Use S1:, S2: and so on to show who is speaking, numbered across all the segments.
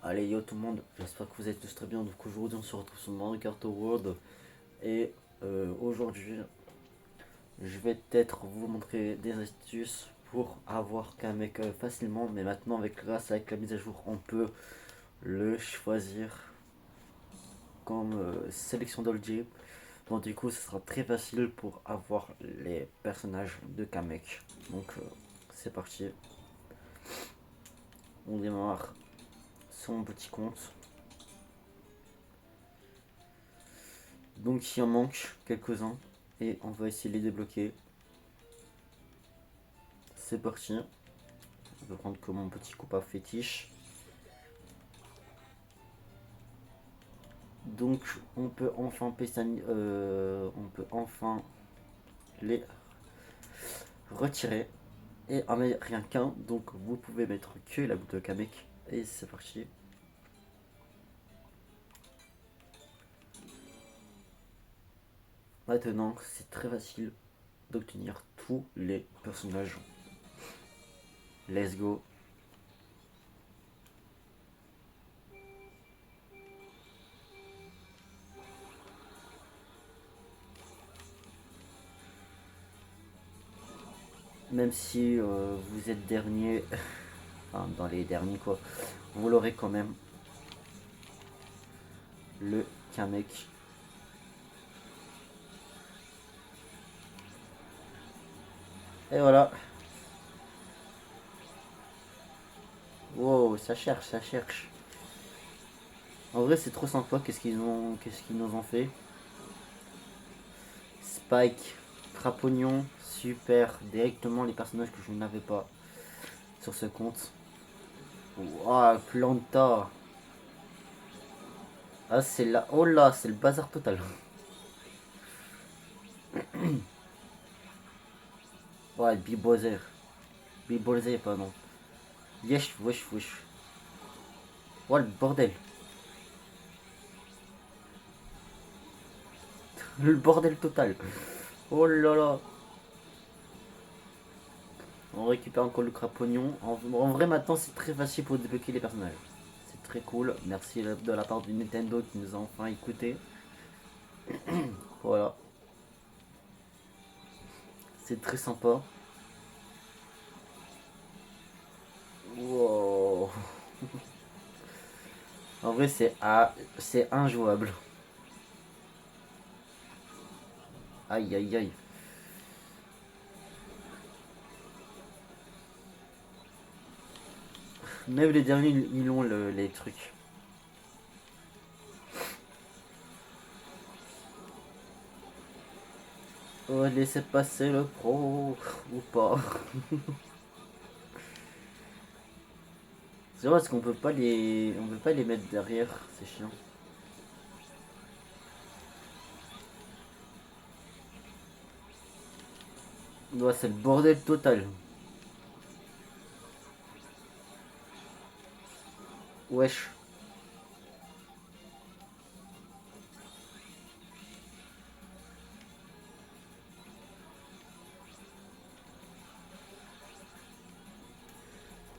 S1: Allez yo tout le monde, j'espère que vous êtes tous très bien. Donc aujourd'hui on se retrouve sur Mario Kart World et aujourd'hui je vais peut-être vous montrer des astuces pour avoir qu'un mec facilement. Mais maintenant grâce avec la mise à jour on peut le choisir comme sélection d'objets. Donc du coup ce sera très facile pour avoir les personnages de Kamek. Donc c'est parti, on démarre sur mon petit compte. Donc il en manque quelques-uns et on va essayer de les débloquer. C'est parti. Je vais prendre que mon petit coupa fétiche. Donc on peut enfin on peut enfin les retirer et en mettre rien qu'un. Donc vous pouvez mettre que la boucle de Kamek et c'est parti. Maintenant c'est très facile d'obtenir tous les personnages. Let's go. Même si vous êtes dernier, enfin dans les derniers quoi, vous l'aurez quand même. Le Kamek. Et voilà. Wow, ça cherche, ça cherche. En vrai, c'est trop sympa. Qu'est-ce qu'ils nous ont fait? Spike, Crapognon, super. Directement les personnages que je n'avais pas sur ce compte. Waouh, Planta. Ah, c'est là. Oh là, c'est le bazar total. Ouais, Bibozer. Bibozer, pardon. Yesh, wesh, wesh. Oh le bordel. Le bordel total. Oh là là. On récupère encore le crapognon. En vrai, maintenant, c'est très facile pour débloquer les personnages. C'est très cool. Merci de la part du Nintendo qui nous a enfin écouté. Voilà. C'est très sympa. Wow. En vrai, c'est injouable. Aïe, aïe, aïe. Même les derniers, ils ont les trucs. Oh, laissez passer le pro. Ou pas. C'est vrai parce qu'on peut pas on peut pas les mettre derrière. C'est chiant. Ouais, c'est le bordel total. Wesh.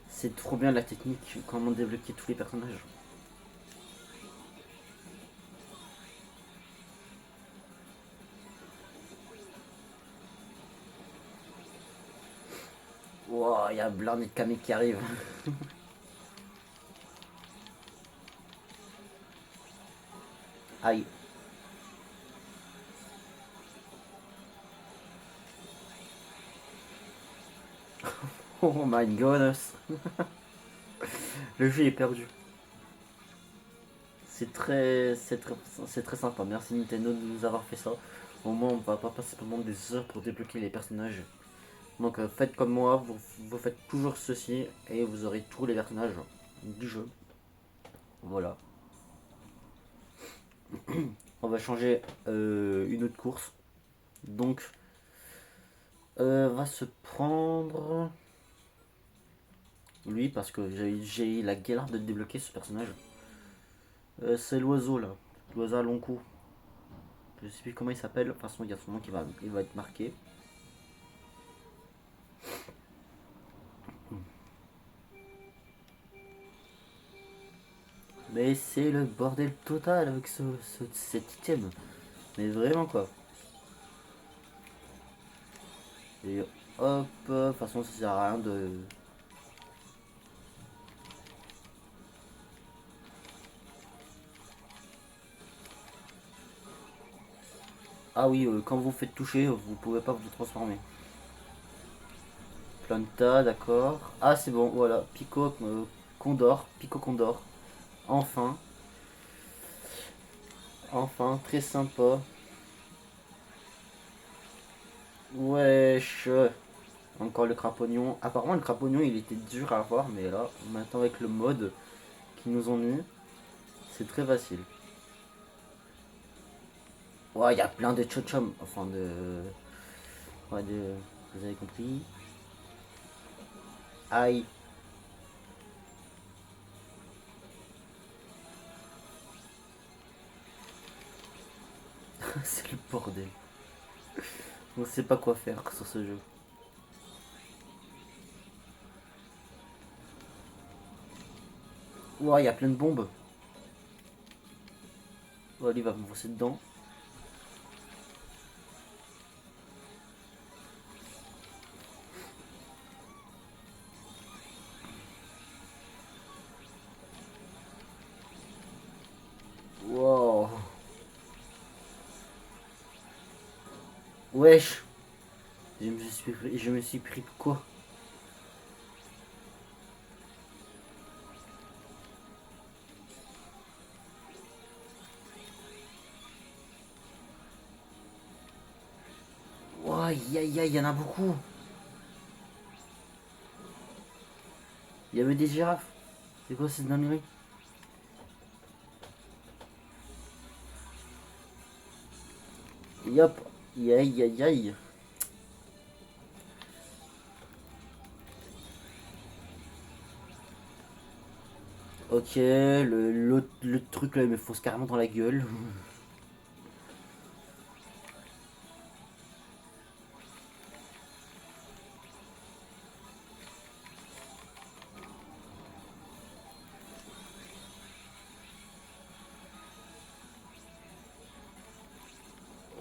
S1: C'est trop bien la technique. Comment débloquer tous les personnages. Wow, il y a blindé de Kami qui arrive. Aïe. Oh my goodness. Le jeu est perdu. C'est très sympa. Merci Nintendo de nous avoir fait ça. Au moins, on va pas passer pendant des heures pour débloquer les personnages. Donc, faites comme moi, vous faites toujours ceci et vous aurez tous les personnages du jeu. Voilà. On va changer une autre course. Donc, va se prendre lui parce que j'ai la galère de débloquer ce personnage. C'est l'oiseau là, l'oiseau à long cou. Je sais plus comment il s'appelle. De toute façon, il y a son nom il va être marqué. Mais c'est le bordel total avec cet item. Mais vraiment quoi. Et hop, de toute façon ça sert à rien de... Ah oui, quand vous faites toucher, vous pouvez pas vous transformer. Planta, d'accord. Ah c'est bon, voilà. Pico, Condor, Pico Condor. Enfin. Enfin, très sympa. Wesh. Encore le crapognon. Apparemment le crapognon il était dur à avoir, mais là, maintenant avec le mode qu'ils nous ont mis, c'est très facile. Ouais, il y a plein de chochom. Enfin de... Ouais, de... Vous avez compris. Aïe. C'est le bordel. On sait pas quoi faire sur ce jeu. Ouais, il y a plein de bombes. Ouais, lui va me foncer dedans. Wow. Wesh. Je me suis pris quoi? Ouah, aïe aïe aïe, il y en a beaucoup. Il y avait des girafes. C'est quoi cette dinguerie? Yop. Aïe aïe aïe. Ok, le truc là il me fonce carrément dans la gueule.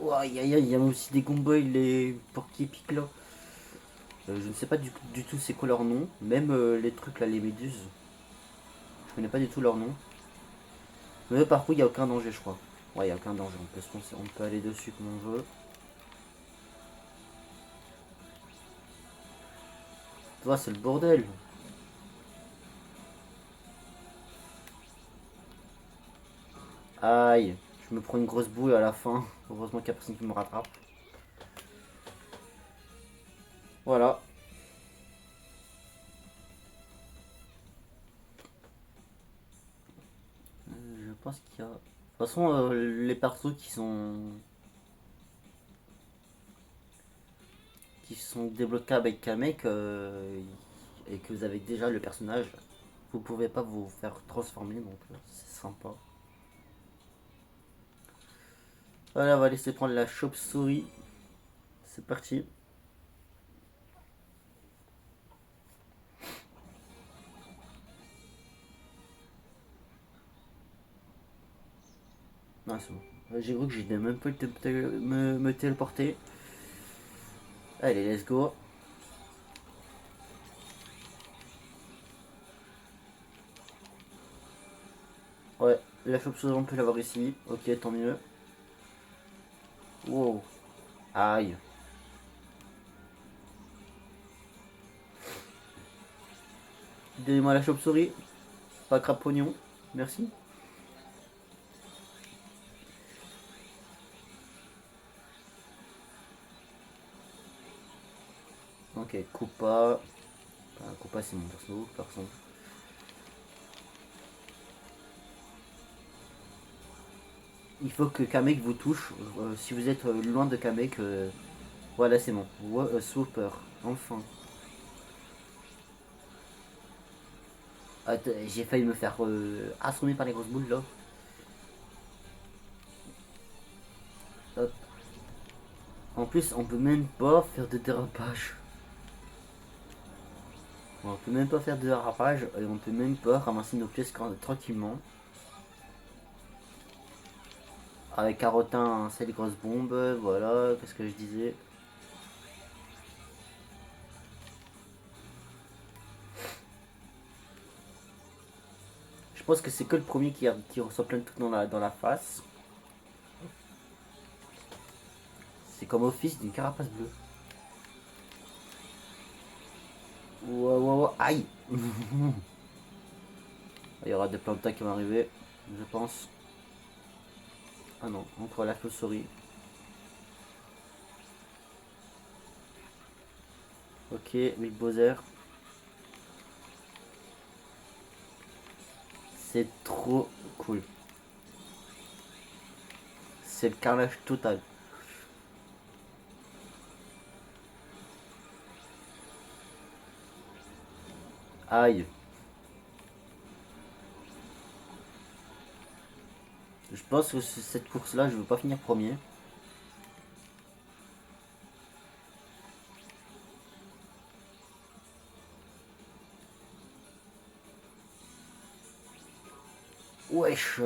S1: Ouah, aïe aïe aïe, il y a aussi des gomboys, les porc-épics là. Je ne sais pas du tout c'est quoi leur nom. Même les trucs là, les méduses. Je connais pas du tout leur nom. Mais par contre, il n'y a aucun danger, je crois. Ouais, il n'y a aucun danger. On peut aller dessus comme on veut. Toi, c'est le bordel. Aïe. Je me prends une grosse boule à la fin. Heureusement qu'il n'y a personne qui me rattrape. Voilà. Je pense qu'il y a... De toute façon, les persos qui sont débloquables avec Kamek et que vous avez déjà le personnage, vous pouvez pas vous faire transformer, donc c'est sympa. Voilà, on va laisser prendre la chauve-souris. C'est parti. Non, c'est bon. J'ai cru que j'ai même pas me téléporter. Allez, let's go. Ouais, la chauve-souris, on peut l'avoir ici. Ok, tant mieux. Wow. Aïe. Donnez-moi la chauve-souris. Pas crapognon. Merci. Ok, Koopa. Koopa, c'est mon perso, personne. Il faut que Kamek vous touche. Si vous êtes loin de Kamek, voilà, c'est bon. Swooper. Enfin. Attends, j'ai failli me faire assommer par les grosses boules là. Hop. En plus, on peut même pas faire de dérapage. On peut même pas faire de dérapage et on peut même pas ramasser nos pièces tranquillement. Avec Carotin, c'est les grosses bombes. Voilà, qu'est-ce que je disais? Je pense que c'est que le premier qui reçoit plein de trucs dans la face. C'est comme Office d'une carapace bleue. Wow, wow, wow. Aïe. Il y aura des plantas qui vont arriver, je pense. Ah non, entre la chauve-souris. Ok, Big Bowser. C'est trop cool. C'est le carnage total. Aïe. Je pense que cette course-là, je veux pas finir premier. Wesh.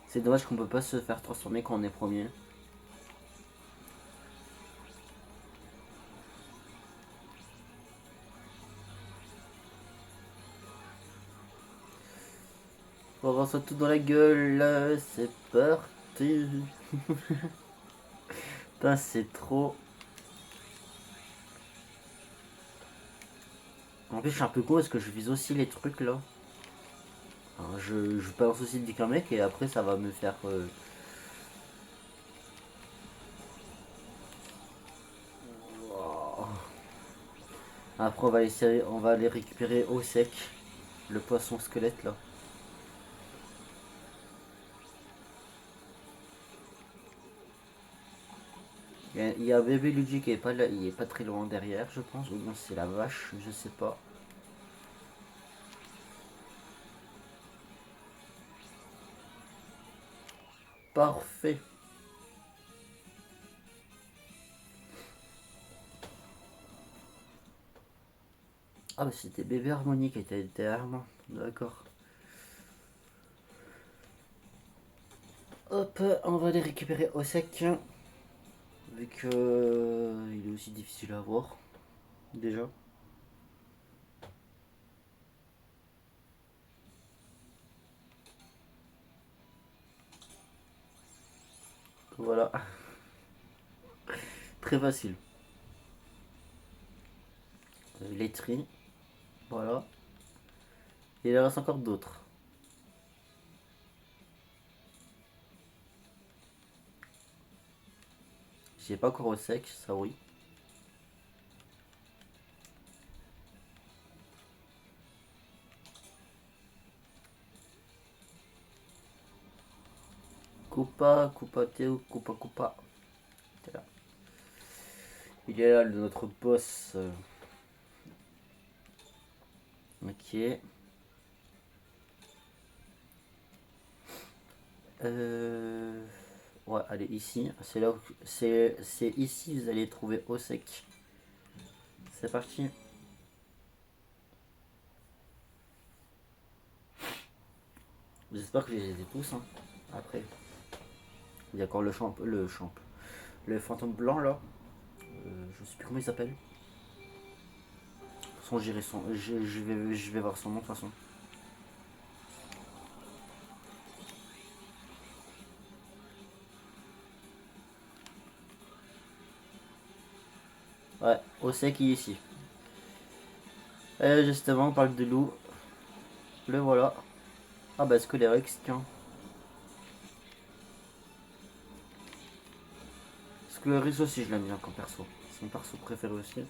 S1: C'est dommage qu'on peut pas se faire transformer quand on est premier. On va ça tout dans la gueule. C'est parti. Putain, c'est trop. En plus, je suis un peu con parce que je vise aussi les trucs là. Alors, je balance aussi le mec et après ça va me faire. Oh. Après, on va aller récupérer au sec le poisson squelette là. Il y a bébé Luigi qui est pas là, il est pas très loin derrière, je pense. Ou non, c'est la vache, je sais pas. Parfait. Ah bah c'était bébé Harmonie qui était derrière moi. D'accord. Hop, on va les récupérer au sec. Vu que il est aussi difficile à voir. Déjà. Voilà. Très facile. Laiterie. Voilà. Et il en reste encore d'autres. J'ai pas encore au sec, ça oui. Coupa, coupa, Théo, coupa, coupa. Là. Il est là, notre boss. Ok. Ouais, allez, ici. C'est là où. C'est ici, vous allez trouver au sec. C'est parti. J'espère que je les ai tous. Hein. Après. Il y a encore le fantôme blanc là. Je sais plus comment il s'appelle. Son j'irai son. Je vais voir son nom de toute façon. Ouais, au sec il est ici. Et justement, on parle de loup. Le voilà. Ah bah Scolerex, tiens. Scolerex aussi je l'aime bien comme perso. C'est mon perso préféré aussi.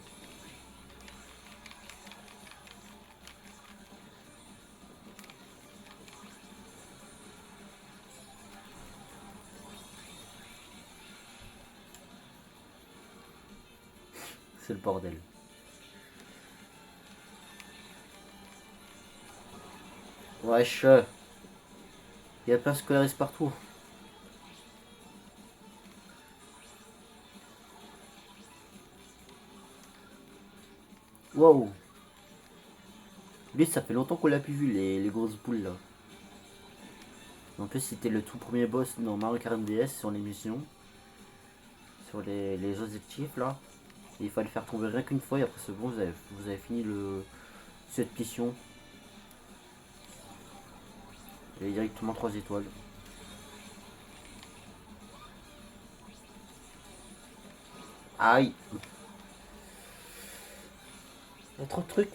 S1: C'est le bordel. Wesh. Il y a plein de Scolerex partout. Waouh. Lui, ça fait longtemps qu'on l'a plus vu, les grosses boules là. En plus, c'était le tout premier boss dans Mario Kart DS sur les missions. Sur les objectifs là. Et il fallait faire tomber rien qu'une fois et après c'est bon, vous avez fini cette mission. Et directement 3 étoiles. Aïe. Il y a trop de trucs.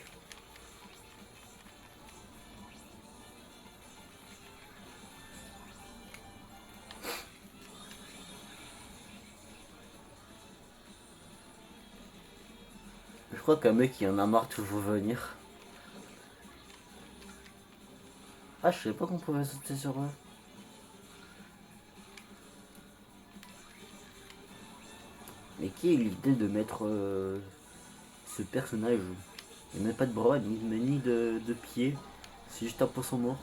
S1: Je crois qu'un mec il en a marre de toujours venir. Ah, je sais pas qu'on pouvait sauter sur eux. Mais qui a eu l'idée de mettre ce personnage? Il n'y a même pas de bras ni de pied. C'est juste un poisson mort.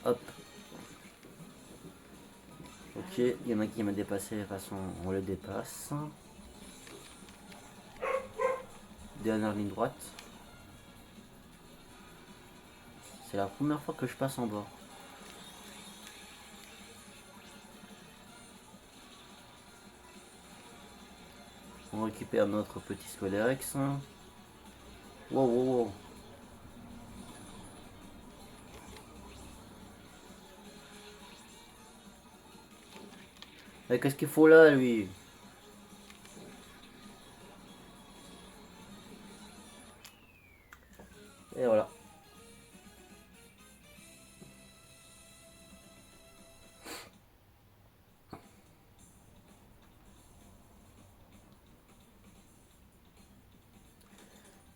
S1: Hop. Ok, il y en a qui m'a dépassé, de toute façon on le dépasse. Dernière ligne droite. C'est la première fois que je passe en bas. On récupère notre petit Scolerex. Wow, wow, wow. Mais qu'est-ce qu'il faut là, lui? Et voilà.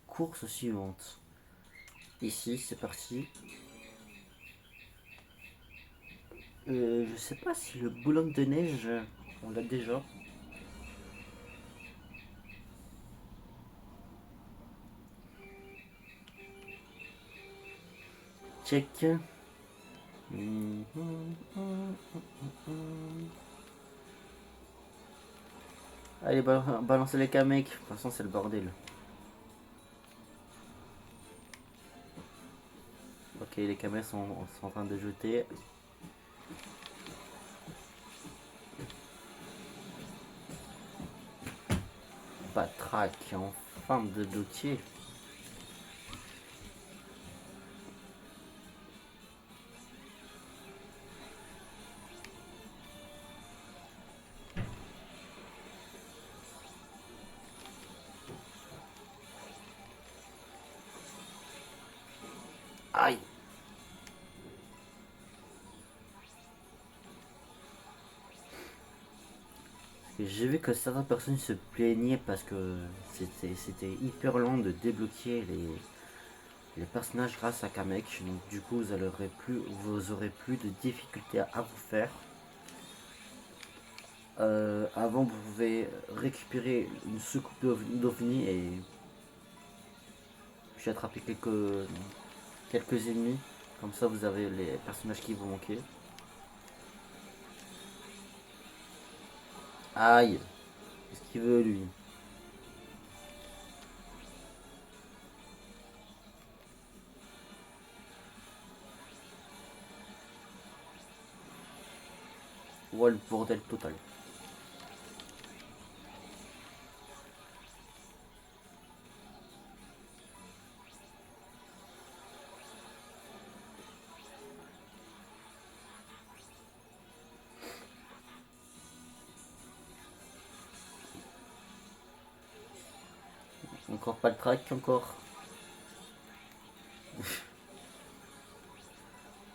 S1: Course suivante. Ici, c'est parti. Je sais pas si le boulon de neige, on l'a déjà. Check. Allez, balancez les kamek. De toute façon, c'est le bordel. Ok, les kamek sont en train de jeter. Patraque en forme de doutier. Aïe. J'ai vu que certaines personnes se plaignaient parce que c'était hyper long de débloquer les personnages grâce à Kamek. Donc du coup vous aurez plus de difficultés à vous faire. Avant vous pouvez récupérer une soucoupe d'OVNI et puis attraper quelques ennemis. Comme ça vous avez les personnages qui vous manquaient. Aïe. Qu'est-ce qu'il veut lui? Ouais, le bordel total. Encore pas de track encore.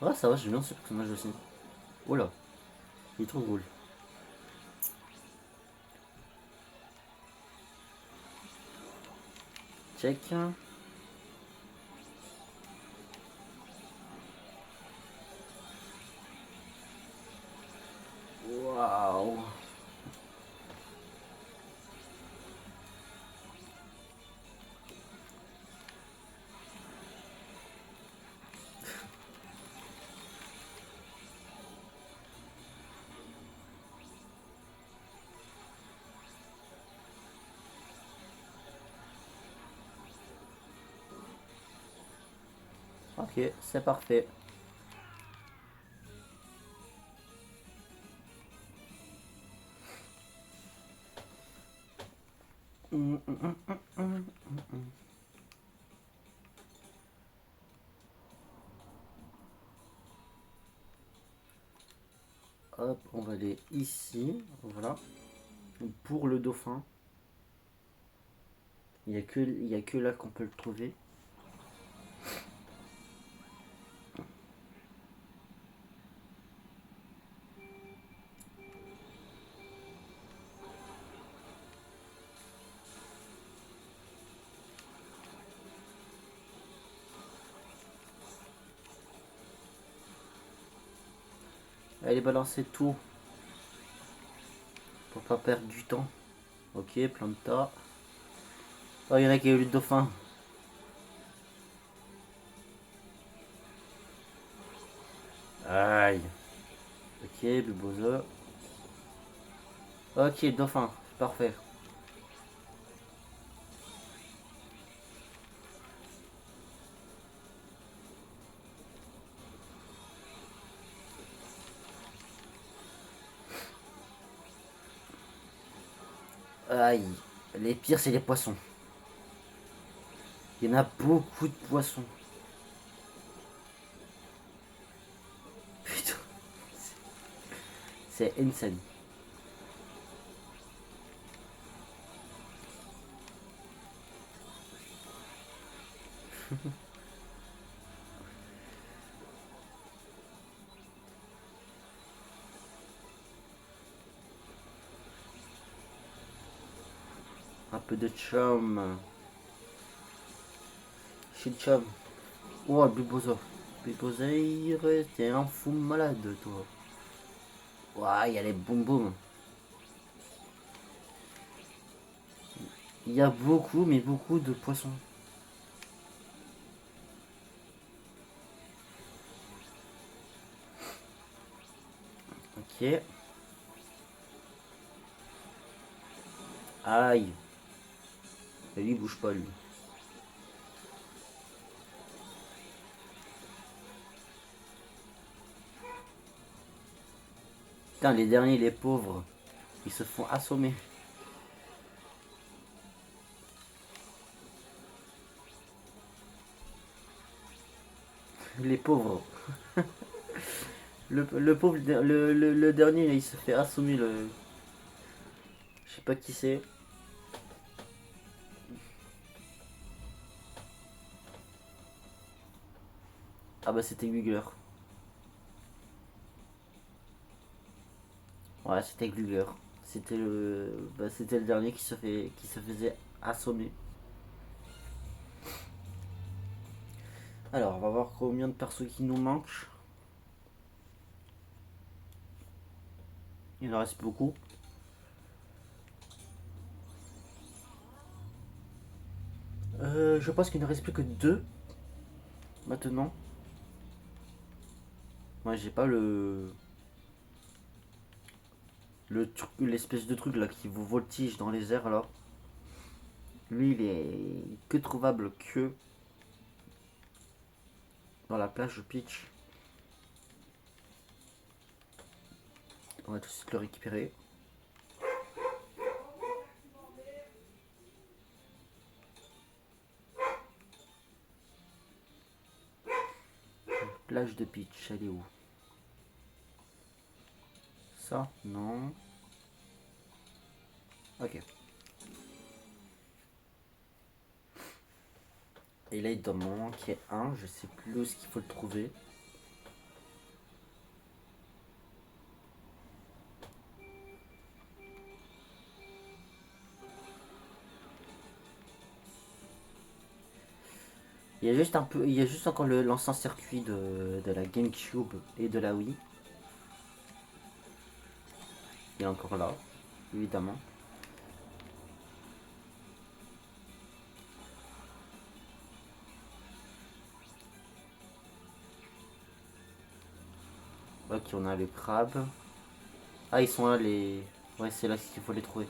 S1: Ouais, ça va, j'aime bien ce personnage aussi. Oh là, il est trop drôle. Check. Waouh. Ok, c'est parfait. Hop, on va aller ici. Voilà. Pour le dauphin. Il n'y a que là qu'on peut le trouver. Allez, balancer tout. Pour pas perdre du temps. Ok, planta. Oh, il y en a qui a eu le dauphin. Aïe. Ok, Bulbosa. Ok, dauphin. Parfait. Aïe. Les pires, c'est les poissons. Il y en a beaucoup de poissons. Putain. C'est insane. Un peu de chum. Shit chum. Oh, Bulbosa. Bulbosa, t'es un fou malade, toi. Ouah, il y a les boum boum. Il y a beaucoup, mais beaucoup de poissons. Ok. Aïe. Et lui, il bouge pas, lui. Putain, les derniers, les pauvres, ils se font assommer. Les pauvres. Le pauvre, le dernier, il se fait assommer. Je sais pas qui c'est. Ah bah c'était Glugler. Ouais, c'était Glugler. C'était le dernier qui se faisait assommer. Alors, on va voir combien de persos qui nous manquent. Il en reste beaucoup. Je pense qu'il ne reste plus que deux maintenant. Moi, j'ai pas l'espèce de truc là qui vous voltige dans les airs là. Lui, il est que trouvable que dans la plage de Peach. On va tout de suite le récupérer. Plage de Peach, elle est où? Ça? Non. Ok. Et là, il doit m'en manquer un. Je sais plus où est-ce qu'il faut le trouver. Il y a juste un peu, il y a juste encore l'ancien circuit de la GameCube et de la Wii. Il est encore là, évidemment. Ok, on a le crabe. Ah, ils sont là les. Ouais, c'est là qu'il faut les trouver.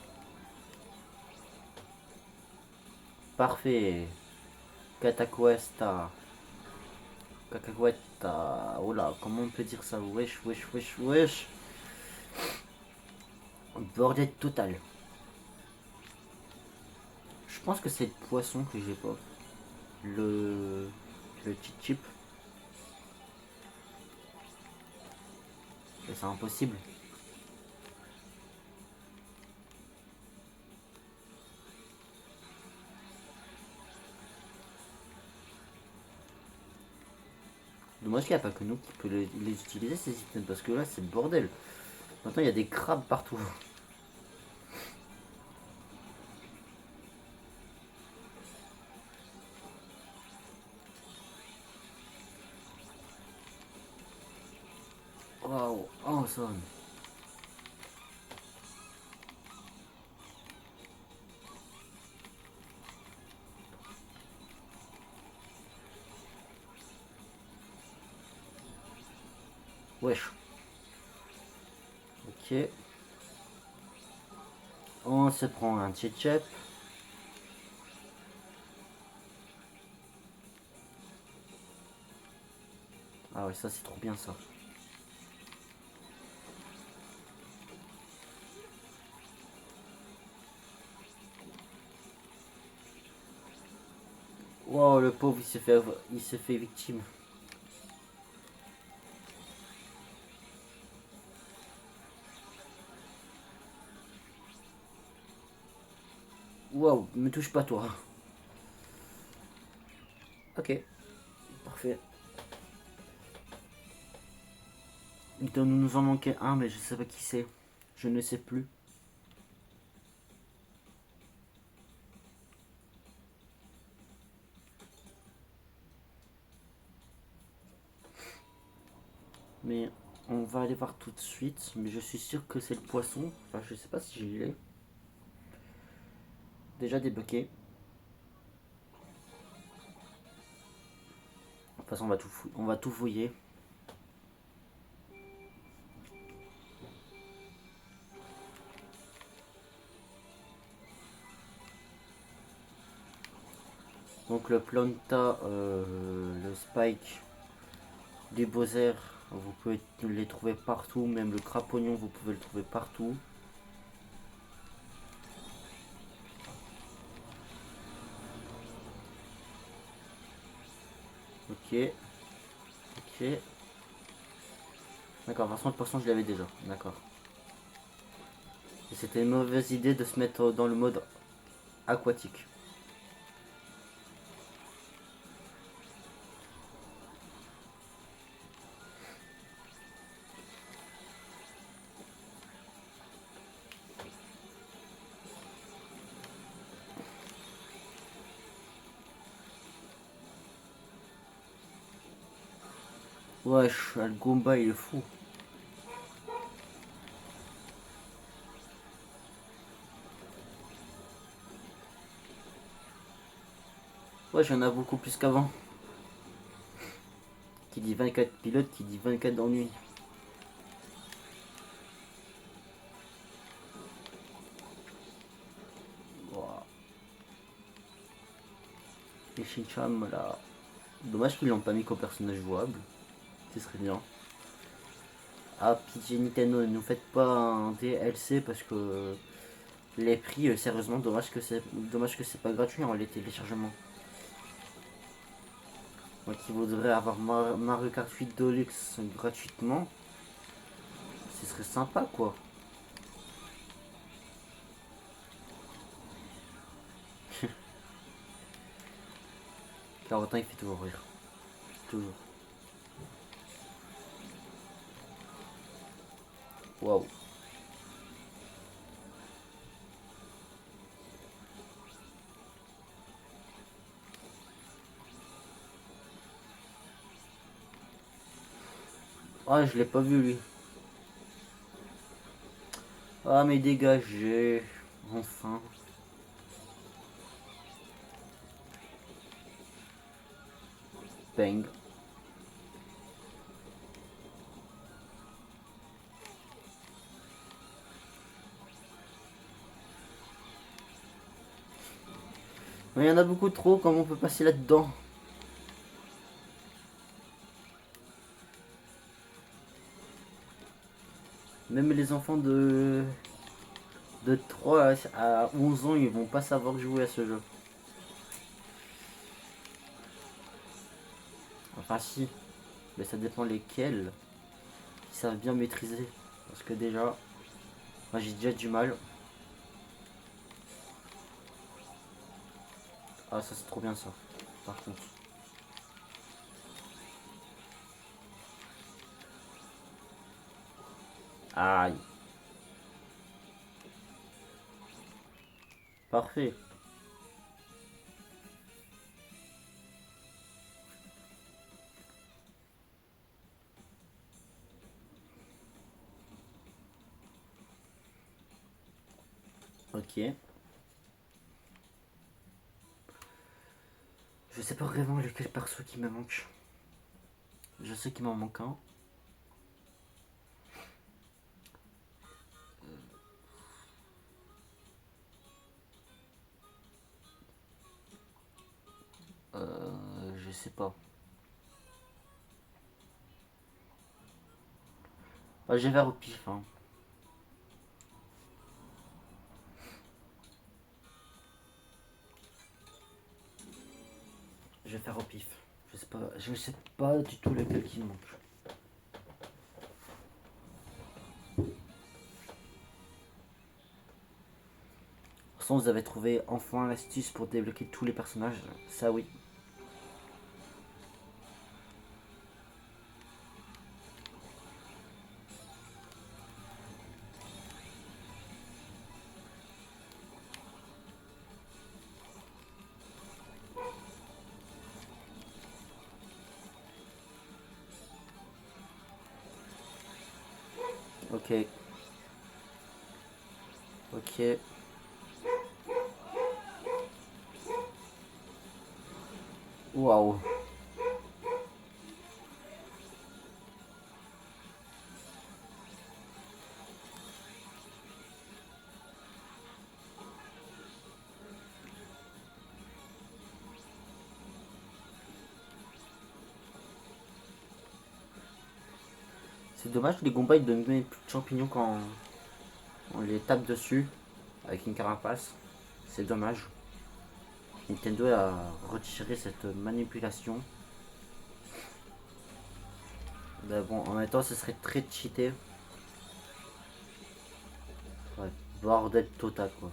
S1: Parfait. Catacuesta. Cacahuète. Oh là, comment on peut dire ça? Wesh, wesh, wesh, wesh. Bordel total. Je pense que c'est le poisson que j'ai pas. Le. Le cheat chip. Et c'est impossible. Dommage qu'il n'y a pas que nous qui peut les utiliser ces systèmes parce que là c'est le bordel. Maintenant il y a des crabes partout. Waouh, awesome. Wesh. Ok. On se prend un chip. Ah ouais, ça c'est trop bien ça. Wow, le pauvre il s'est fait victime. Wow, me touche pas toi. Ok, parfait. Il doit nous en manquer un, mais je sais pas qui c'est. Je ne sais plus. Mais on va aller voir tout de suite. Mais je suis sûr que c'est le poisson. Enfin, je sais pas si j'y l'ai. Déjà débloqué. De toute façon, on va tout fouiller. Donc le planta, le spike, les Bowser, vous pouvez les trouver partout. Même le crapognon, vous pouvez le trouver partout. Ok, ok. D'accord, de toute façon, le poisson, je l'avais déjà. D'accord. Et c'était une mauvaise idée de se mettre dans le mode aquatique. Wesh, le Goomba, il est fou. Ouais, j'en ai beaucoup plus qu'avant. Qui dit 24 pilotes, qui dit 24 d'ennui. Wow. Les Shincham, là. Dommage qu'ils l'ont pas mis qu'au personnage jouable. Ce serait bien. Ah, pitié Nintendo, ne nous faites pas un DLC parce que les prix, sérieusement, dommage que c'est pas gratuit en les téléchargements. Moi qui voudrais avoir Mario Kart 8 Deluxe gratuitement, ce serait sympa quoi. Carotin il fait toujours rire. Toujours. Waouh. Ah, je l'ai pas vu lui. Ah, mais dégagez. Enfin. Bang. Mais il y en a beaucoup trop, comment on peut passer là-dedans? Même les enfants de 3 à 11 ans, ils vont pas savoir jouer à ce jeu. Enfin si, mais ça dépend lesquels qui savent bien maîtriser. Parce que déjà, moi j'ai déjà du mal. Ah ça c'est trop bien ça, par contre. Aïe. Parfait. Ok. Je sais pas vraiment lequel perso qui me manque. Je sais qu'il m'en manque un. Je sais pas. Bah, j'ai vers au pif. Hein. Je vais faire au pif. Je sais pas du tout lequel qui me manque. Sans vous avez trouvé enfin l'astuce pour débloquer tous les personnages. Ça oui. Ok. Ok. Waouh. C'est dommage que les Goombas ils donnent plus de champignons quand on les tape dessus avec une carapace. C'est dommage. Nintendo a retiré cette manipulation. Mais bon, en même temps, ce serait très cheaté. Ouais, bordel total quoi.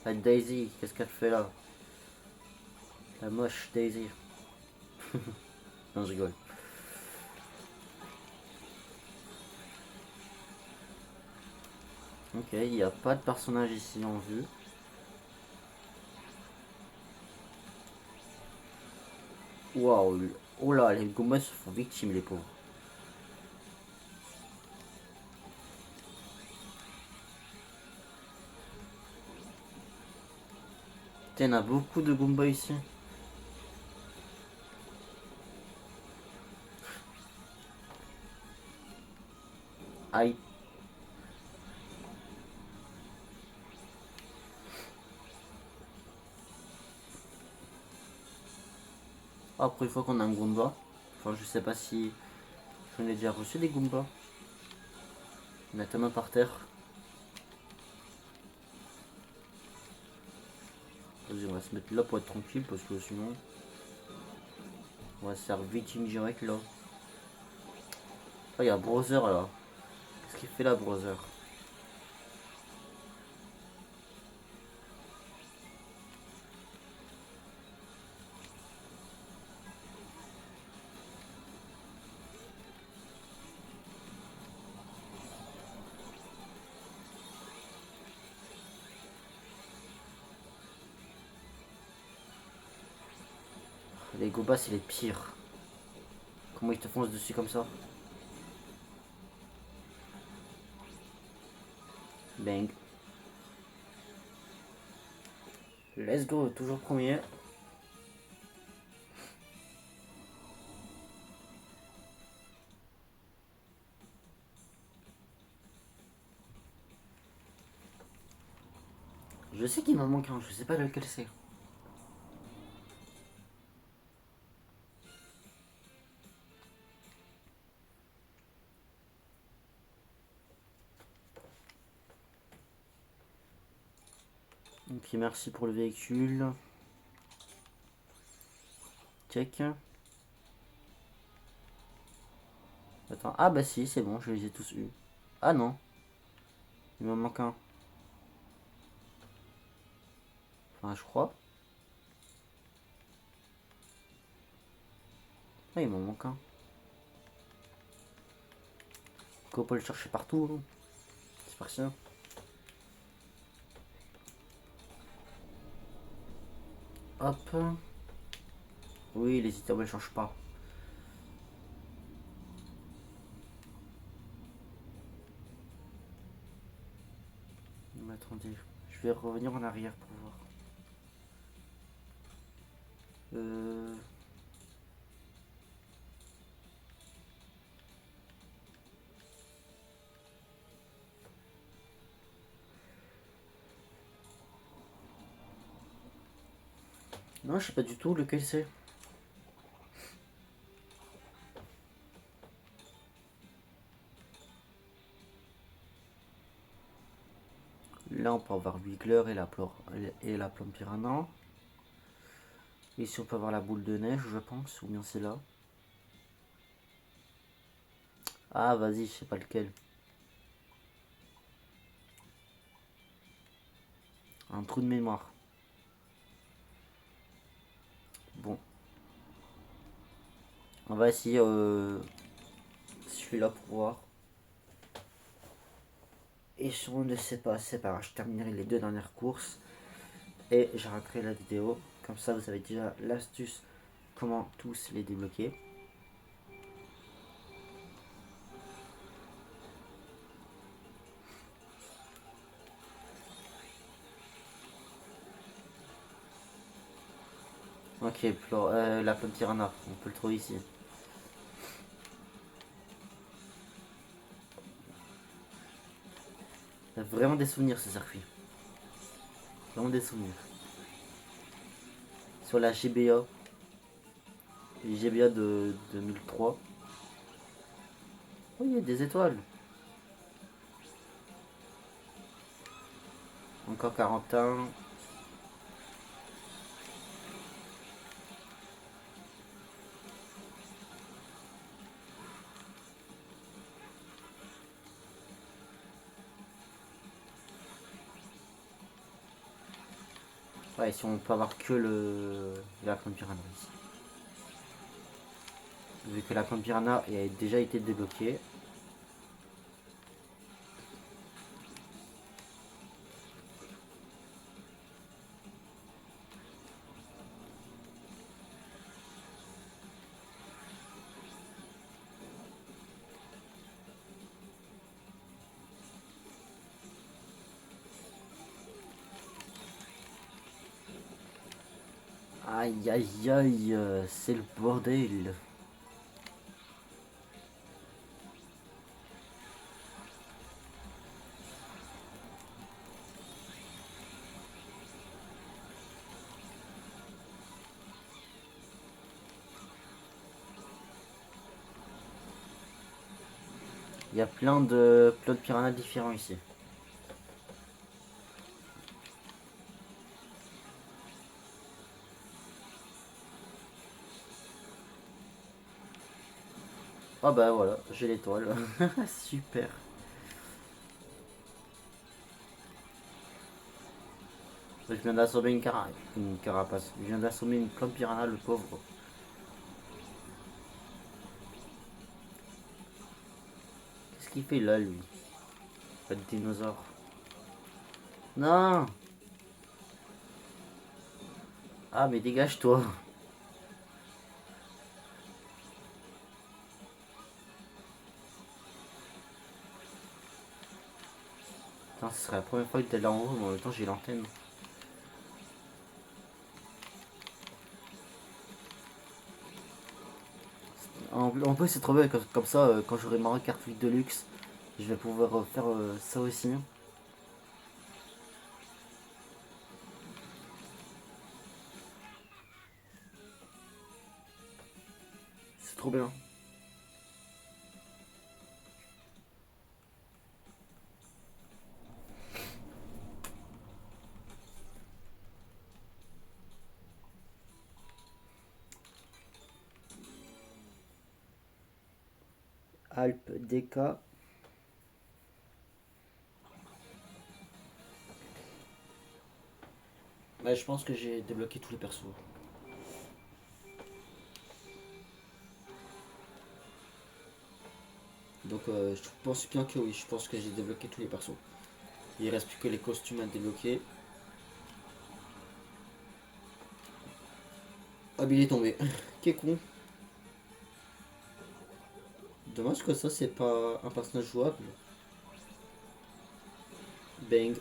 S1: La Daisy, qu'est-ce qu'elle fait là? La moche Daisy. Non, je rigole. Ok, il n'y a pas de personnage ici en vue. Waouh. Oh là, les Goombas se font victimes, les pauvres. Putain, il y en a beaucoup de Goombas ici. Aïe. Après, une fois qu'on a un Goomba, enfin, je sais pas si j'en ai déjà reçu des Goombas. Il y en a tellement par terre. Vas-y, on va se mettre là pour être tranquille parce que sinon, on va se faire victime direct là. Ah, il y a Brother là. Qu'est-ce qu'il fait là, Brother? Les Goombas, c'est les pires. Comment ils te foncent dessus comme ça? Bang. Let's go, toujours premier. Je sais qu'il m'en manque un, je sais pas lequel c'est. Ok, merci pour le véhicule. Check. Attends, ah bah si, c'est bon, je les ai tous eus. Ah non, il m'en manque un. Enfin, je crois. Ah, il m'en manque un. Qu'on peut le chercher partout, hein. C'est parti. Hop. Oui, les items ne changent pas. Mais attendez, je vais revenir en arrière pour voir. Euh... Non, je sais pas du tout lequel c'est. Là, on peut avoir Wiggler et la plante piranha. Ici, on peut avoir la boule de neige, je pense, ou bien c'est là. Ah, vas-y, je sais pas lequel. Un trou de mémoire. Bon, on va essayer celui-là pour voir. Et si on ne sait pas, c'est pas grave, je terminerai les 2 dernières courses et j'arrêterai la vidéo. Comme ça, vous avez déjà l'astuce comment tous les débloquer. Ok, la plante piranha, on peut le trouver ici. Il y a vraiment des souvenirs ce circuit. Vraiment des souvenirs. Sur la GBA, les GBA de 2003. Oh, il y a des étoiles. Encore 41. Ouais, si on peut avoir que la plante piranha ici. Vu que la plante piranha a déjà été débloquée. Aïe aïe aïe, c'est le bordel. Il y a plein de plots piranha différents ici. Ah bah voilà, j'ai l'étoile. Super. Je viens d'assommer une carapace. Je viens d'assommer une plante piranha, le pauvre. Qu'est-ce qu'il fait là, lui? Pas de dinosaure. Non. Ah, mais dégage-toi. Putain, ce serait la première fois que t'es là en haut, mais en même temps j'ai l'antenne. En plus, c'est trop bien, comme ça, quand j'aurai ma carte 8 de luxe, je vais pouvoir faire ça aussi. C'est trop bien. Alpes DK. Ouais, je pense que j'ai débloqué tous les persos. Donc je pense bien que oui, je pense que j'ai débloqué tous les persos. Il reste plus que les costumes à débloquer. Ah, mais il est tombé. Qu'est con. Dommage que ça, c'est pas un personnage jouable. Bang.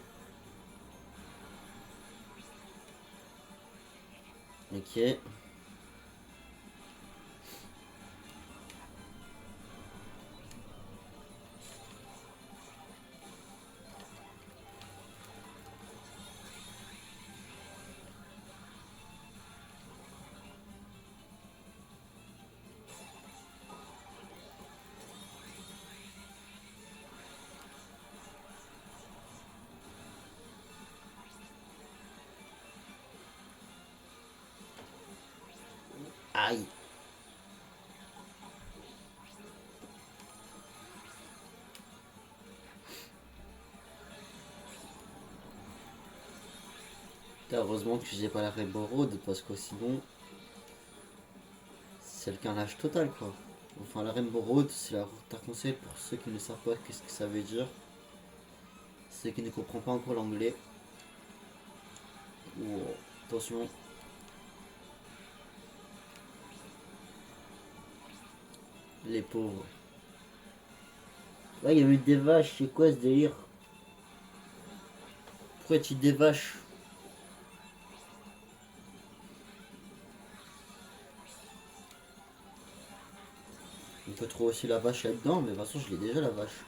S1: Ok. Aïe. Heureusement que j'ai pas la Rainbow Road parce que sinon c'est le carnage total quoi. Enfin la Rainbow Road c'est la route à conseil pour ceux qui ne savent pas qu'est-ce que ça veut dire. Ceux qui ne comprennent pas encore l'anglais. Wow. Attention. Les pauvres. Là il y a eu des vaches, c'est quoi ce délire? Pourquoi tu des vaches? On peut trouver aussi la vache là-dedans, mais de toute façon je l'ai déjà la vache.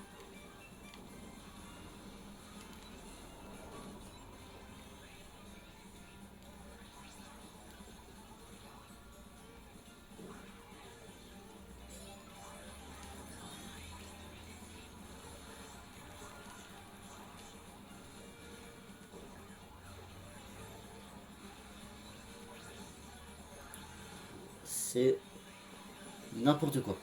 S1: C'est n'importe quoi.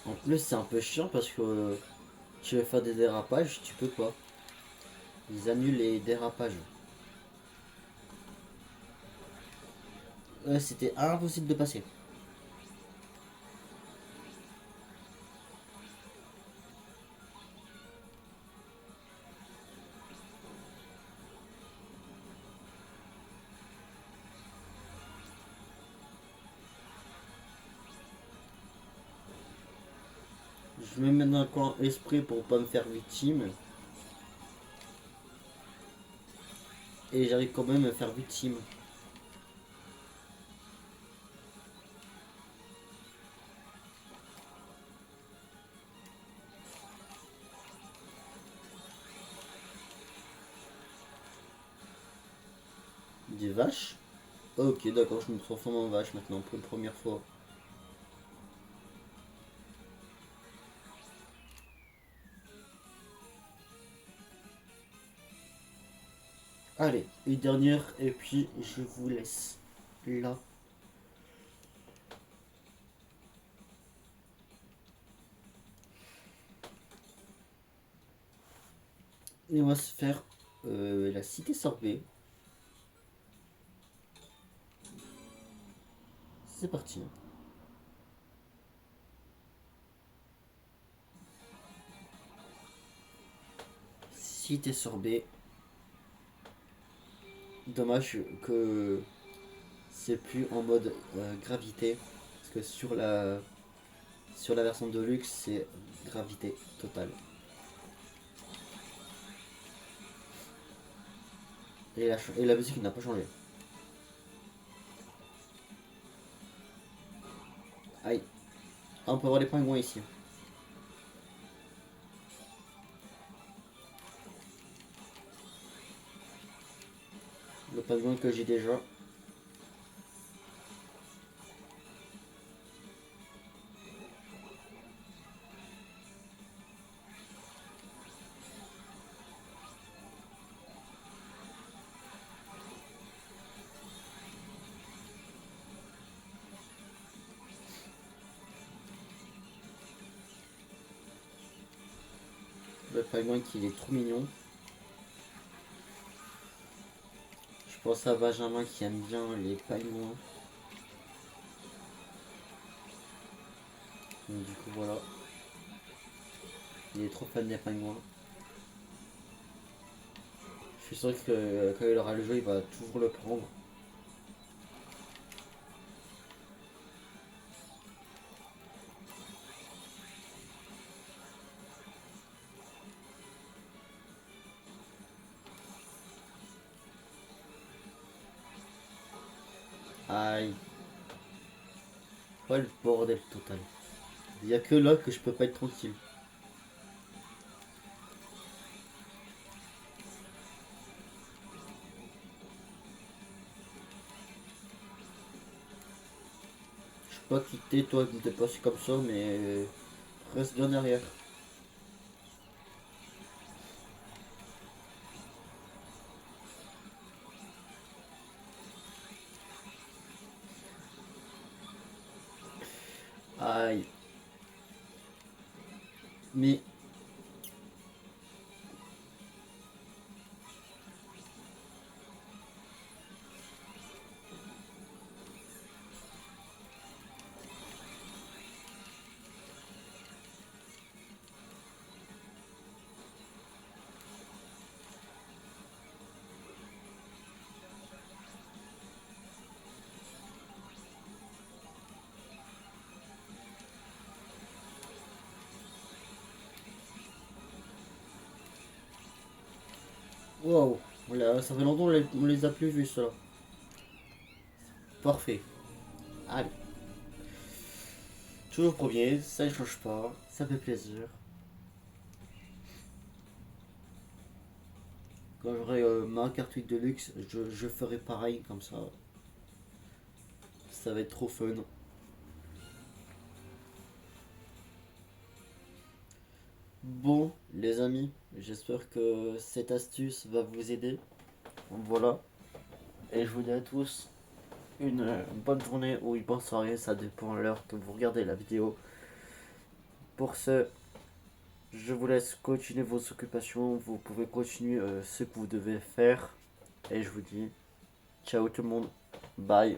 S1: En plus c'est un peu chiant parce que tu veux faire des dérapages, tu peux pas. Ils annulent les dérapages. C'était impossible de passer. Je me mets dans le coin esprit pour pas me faire victime. Et j'arrive quand même à me faire victime. Des vaches. Ok, d'accord, je me transforme en vache maintenant pour une première fois. Allez, une dernière et puis je vous laisse là. Et on va se faire la cité sorbet. C'est parti. Cité sorbet. Dommage que c'est plus en mode gravité. Parce que sur la version de luxe, c'est gravité totale. Et la musique n'a pas changé. Aïe. Ah, on peut voir les pingouins ici. Le pingouin que j'ai déjà. Le pingouin qui est trop mignon. Je pense à Benjamin qui aime bien les pingouins. Donc, du coup voilà. Il est trop fan des pingouins. Je suis sûr que quand il aura le jeu, il va toujours le prendre. Aïe. Ouais, le bordel total. Il n'y a que là que je peux pas être tranquille. Je peux pas quitter toi de te passer comme ça, mais reste bien derrière. Aïe. Mais wow, ça fait longtemps qu'on les a plus vus cela. Parfait. Allez. Toujours premier, ça ne change pas, ça fait plaisir. Quand j'aurai ma carte 8 de luxe, je ferai pareil comme ça. Ça va être trop fun. Bon, les amis, j'espère que cette astuce va vous aider. Voilà. Et je vous dis à tous une bonne journée ou une bonne soirée, ça dépend de l'heure que vous regardez la vidéo. Pour ce, je vous laisse continuer vos occupations, vous pouvez continuer ce que vous devez faire. Et je vous dis ciao tout le monde, bye.